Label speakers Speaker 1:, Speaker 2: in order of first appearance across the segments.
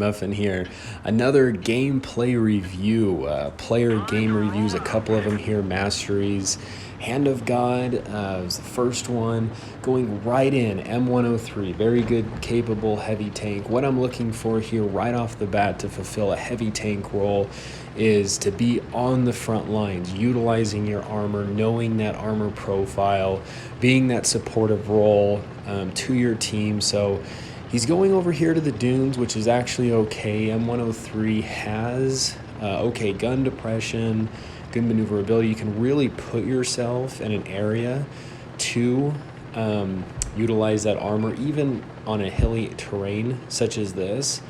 Speaker 1: nothing here. Another gameplay review, player game reviews, a couple of them here, masteries. Hand of God was the first one, going right in, M103, very good, capable, heavy tank. What I'm looking for here right off the bat to fulfill a heavy tank role is to be on the front lines, utilizing your armor, knowing that armor profile, being that supportive role to your team. So he's going over here to the dunes, which is actually okay. M103 has okay gun depression, good maneuverability. You can really put yourself in an area to utilize that armor, even on a hilly terrain such as this.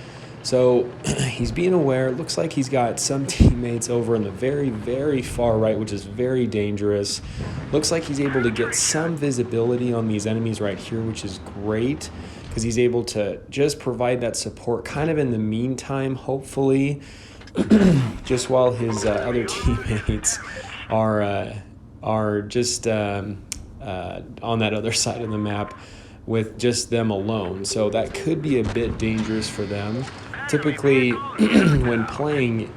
Speaker 1: So he's being aware. It looks like he's got some teammates over in the very, very far right, which is very dangerous. Looks like he's able to get some visibility on these enemies right here, which is great because he's able to just provide that support kind of in the meantime, hopefully, just while his other teammates are just on that other side of the map with just them alone. So that could be a bit dangerous for them. Typically, when playing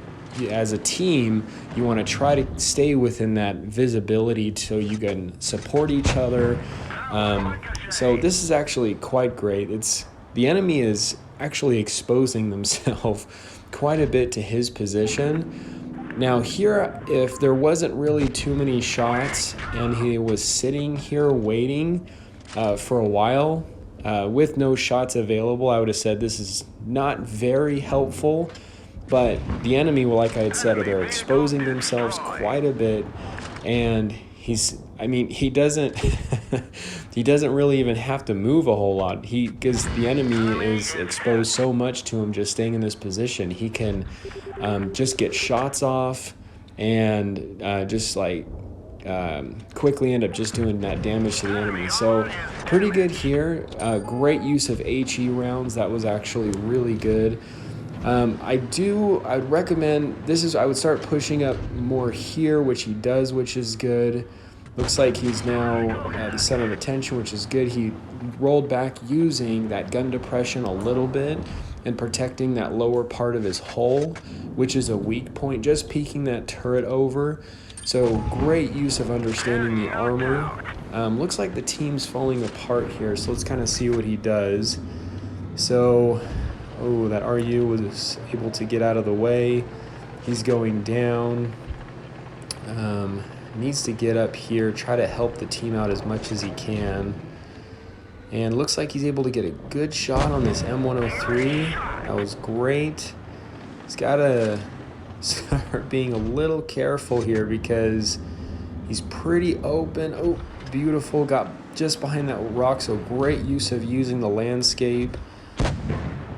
Speaker 1: as a team, you want to try to stay within that visibility so you can support each other. So this is actually quite great. The enemy is actually exposing themselves quite a bit to his position. Now here, if there wasn't really too many shots and he was sitting here waiting for a while with no shots available, I would have said this is not very helpful. But the enemy, well, like I had said, they're exposing themselves quite a bit, and he doesn't he doesn't really even have to move a whole lot. Because the enemy is exposed so much to him just staying in this position. He can just get shots off and just like quickly end up just doing that damage to the enemy. So pretty good here. Great use of HE rounds. That was actually really good. I'd recommend I would start pushing up more here, which he does, which is good. Looks like he's now the center of attention, which is good. He rolled back using that gun depression a little bit and protecting that lower part of his hull, which is a weak point, just peeking that turret over. So great use of understanding the armor. Looks like the team's falling apart here, so let's kind of see what he does. So, that RU was able to get out of the way. He's going down. Needs to get up here, try to help the team out as much as he can. And looks like he's able to get a good shot on this M103. That was great. He's got to start being a little careful here because he's pretty open. Oh, beautiful. Got just behind that rock, so great use of using the landscape.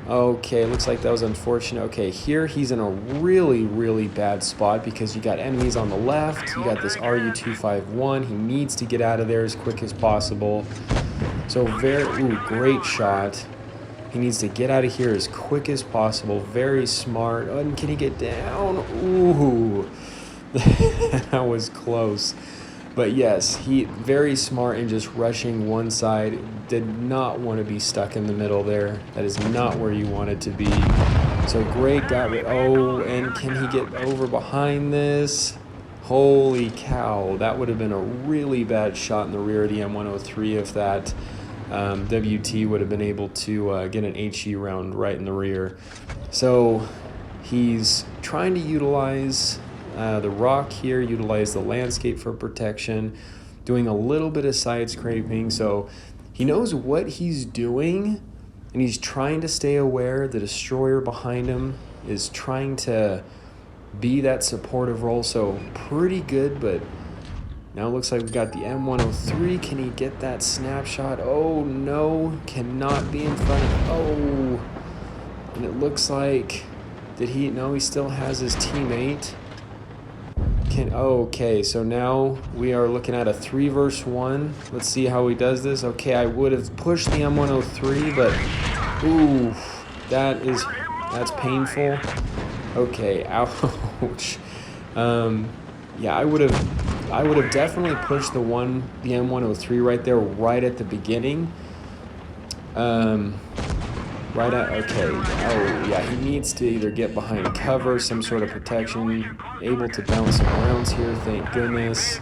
Speaker 1: Okay, looks like that was unfortunate. Okay, here he's in a really, really bad spot because you got enemies on the left. You got this RU-251. He needs to get out of there as quick as possible. So great shot. He needs to get out of here as quick as possible. Very smart. Oh, and can he get down? Ooh, that was close. But yes, he very smart in just rushing one side. Did not want to be stuck in the middle there. That is not where you want it to be. So great, and can he get over behind this? Holy cow, that would have been a really bad shot in the rear of the M103 if that WT would have been able to get an HE round right in the rear. So he's trying to utilize the rock here, utilize the landscape for protection, doing a little bit of side scraping. So he knows what he's doing, and he's trying to stay aware. The destroyer behind him is trying to be that supportive role. So pretty good, but now it looks like we've got the M103. Can he get that snapshot? Oh, no, cannot be in front of, and it looks like, no, he still has his teammate. Okay, so now we are looking at a 3 versus 1. Let's see how he does this. Okay, I would have pushed the M103, but that's painful. Okay, ouch. Yeah, I would have definitely pushed the M103 right there, right at the beginning. Right at, okay. Oh, yeah, he needs to either get behind cover, some sort of protection, able to bounce some rounds here, thank goodness.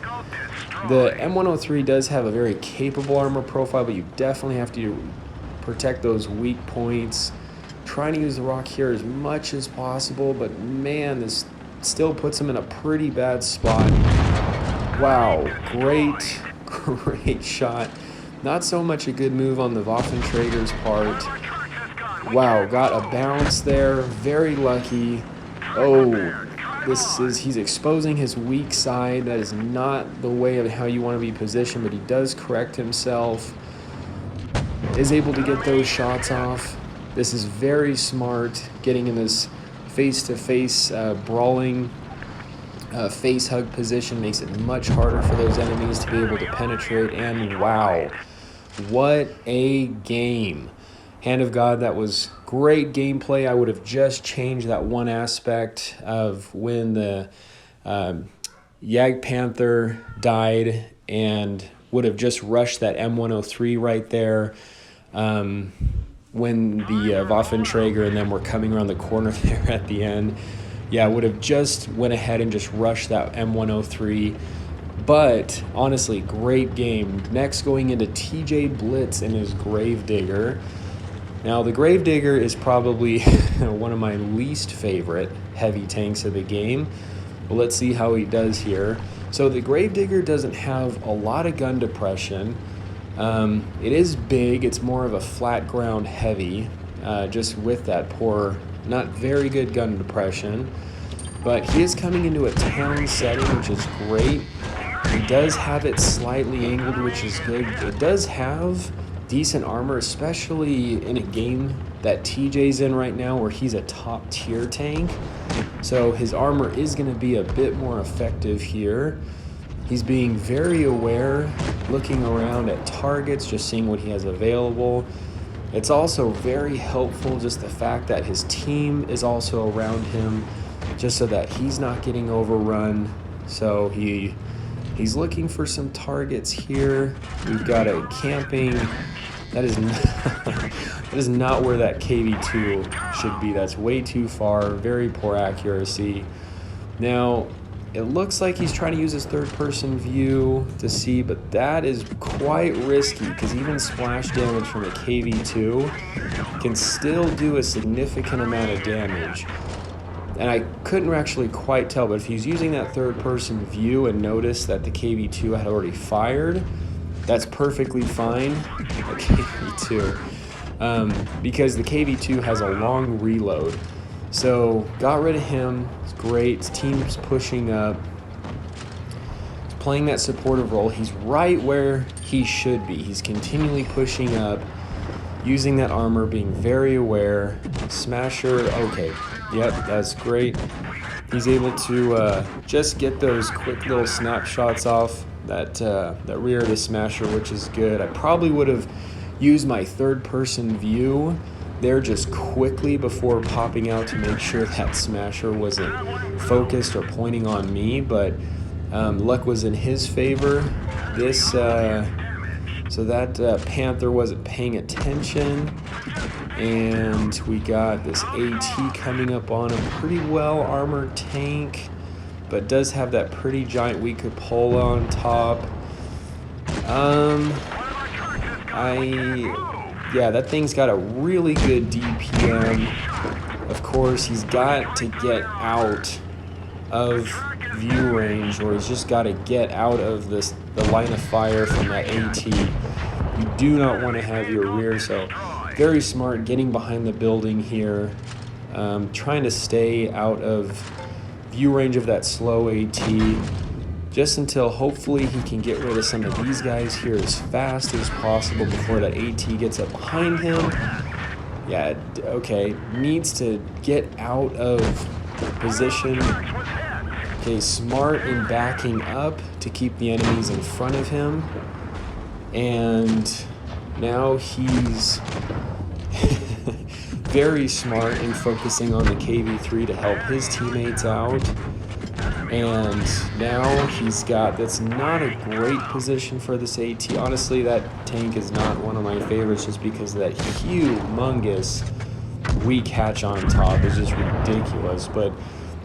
Speaker 1: The M103 does have a very capable armor profile, but you definitely have to protect those weak points. Trying to use the rock here as much as possible, but man, this still puts him in a pretty bad spot. Wow, great shot. Not so much a good move on the Waffenträger's part. Wow, got a bounce there, very lucky. Oh, he's exposing his weak side. That is not the way of how you want to be positioned, but he does correct himself. Is able to get those shots off. This is very smart, getting in this face-to-face brawling face hug position makes it much harder for those enemies to be able to penetrate. And wow, what a game. Hand of God, that was great gameplay. I would have just changed that one aspect of when the Jagdpanther died and would have just rushed that M103 right there. When the Waffenträger and them were coming around the corner there at the end. Yeah, I would have just went ahead and just rushed that M103. But honestly, great game. Next, going into TJ Blitz and his Gravedigger. Now, the Gravedigger is probably one of my least favorite heavy tanks of the game. But let's see how he does here. So the Gravedigger doesn't have a lot of gun depression. It is big. It's more of a flat ground heavy, just with that poor, not very good gun depression. But he is coming into a town setting, which is great. He does have it slightly angled, which is good. It does have decent armor, especially in a game that TJ's in right now where he's a top tier tank. So his armor is going to be a bit more effective here. He's being very aware, looking around at targets, just seeing what he has available. It's also very helpful just the fact that his team is also around him, just so that he's not getting overrun. So he's looking for some targets here. We've got a camping. That is not where that KV2 should be. That's way too far, very poor accuracy. Now, it looks like he's trying to use his third-person view to see, but that is quite risky because even splash damage from a KV2 can still do a significant amount of damage. And I couldn't actually quite tell, but if he's using that third-person view and noticed that the KV2 had already fired, that's perfectly fine, the KV2, because the KV2 has a long reload. So got rid of him. It's great. Team's pushing up. He's playing that supportive role. He's right where he should be. He's continually pushing up, using that armor, being very aware. Smasher, okay. Yep, that's great. He's able to just get those quick little snapshots off that rear of the Smasher, which is good. I probably would have used my third-person view there just quickly before popping out to make sure that Smasher wasn't focused or pointing on me, but luck was in his favor. So that Panther wasn't paying attention, and we got this AT coming up on a pretty well armored tank, but does have that pretty giant weak cupola on top. Yeah, that thing's got a really good DPM. Of course, he's got to get out of view range, or he's just got to get out of the line of fire from that AT. You do not want to have your rear, so very smart getting behind the building here, trying to stay out of view range of that slow AT, just until hopefully he can get rid of some of these guys here as fast as possible before that AT gets up behind him. Yeah, okay, needs to get out of position. Okay, smart in backing up to keep the enemies in front of him. And now he's very smart in focusing on the KV3 to help his teammates out. And now he's got, that's not a great position for this AT. Honestly, that tank is not one of my favorites just because of that humongous weak hatch on top is just ridiculous. But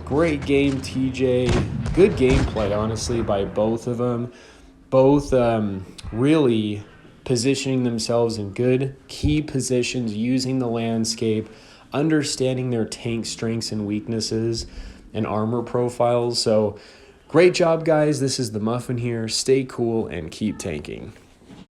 Speaker 1: great game, TJ. Good gameplay, honestly, by both of them. Both really positioning themselves in good key positions, using the landscape, understanding their tank strengths and weaknesses and armor profiles. So great job, guys. This is the Muffin here. Stay cool and keep tanking.